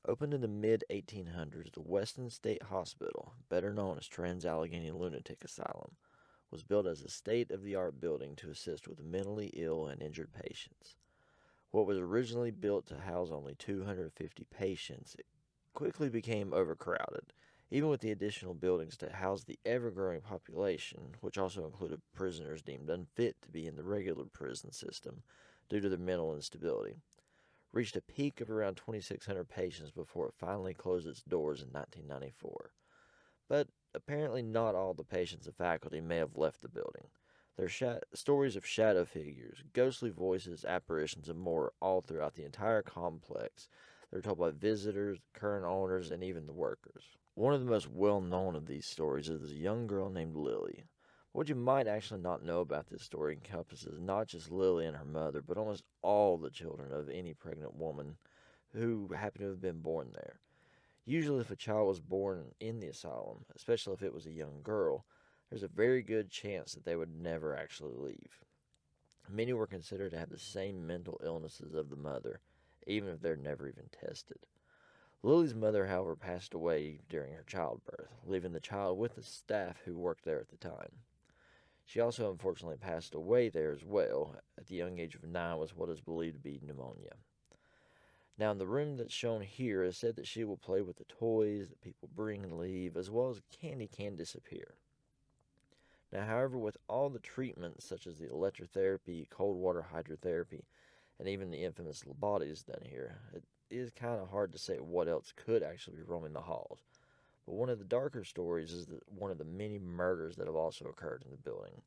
Opened in the mid-1800s, the Weston State Hospital, better known as Trans-Allegheny Lunatic Asylum, was built as a state-of-the-art building to assist with mentally ill and injured patients. What was originally built to house only 250 patients, it quickly became overcrowded, even with the additional buildings to house the ever-growing population, which also included prisoners deemed unfit to be in the regular prison system due to their mental instability. Reached a peak of around 2,600 patients before it finally closed its doors in 1994. But apparently, not all the patients and faculty may have left the building. There are stories of shadow figures, ghostly voices, apparitions, and more all throughout the entire complex. They're told by visitors, current owners, and even the workers. One of the most well known of these stories is a young girl named Lily. What you might actually not know about this story encompasses not just Lily and her mother, but almost all the children of any pregnant woman who happen to have been born there. Usually, if a child was born in the asylum, especially if it was a young girl, there's a very good chance that they would never actually leave. Many were considered to have the same mental illnesses of the mother, even if they're never even tested. Lily's mother, however, passed away during her childbirth, leaving the child with the staff who worked there at the time. She also unfortunately passed away there as well, at the young age of 9, with what is believed to be pneumonia. Now, in the room that's shown here, it is said that she will play with the toys that people bring and leave, as well as candy can disappear. Now, however, with all the treatments such as the electrotherapy, cold water hydrotherapy, and even the infamous lobotomies done here, it is kind of hard to say what else could actually be roaming the halls. But one of the darker stories is that one of the many murders that have also occurred in the building.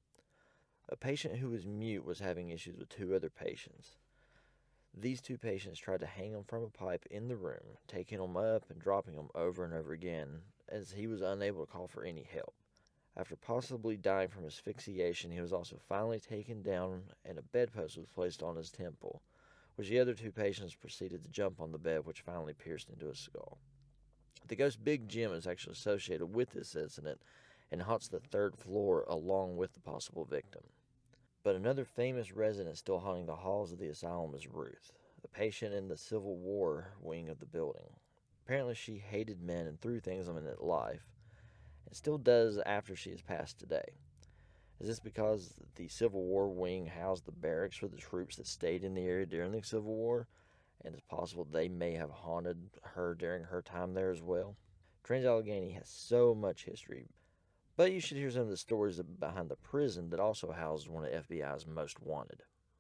A patient who was mute was having issues with two other patients. These two patients tried to hang him from a pipe in the room, taking him up and dropping him over and over again, as he was unable to call for any help. After possibly dying from asphyxiation, he was also finally taken down and a bedpost was placed on his temple, which the other two patients proceeded to jump on the bed, which finally pierced into his skull. The ghost Big Jim is actually associated with this incident and haunts the third floor along with the possible victim. But another famous resident still haunting the halls of the asylum is Ruth, a patient in the Civil War wing of the building. Apparently, she hated men and threw things at them in life, and still does after she has passed today. Is this because the Civil War wing housed the barracks for the troops that stayed in the area during the Civil War, and it's possible they may have haunted her during her time there as well? Trans-Allegheny has so much history, but you should hear some of the stories behind the prison that also housed one of FBI's most wanted.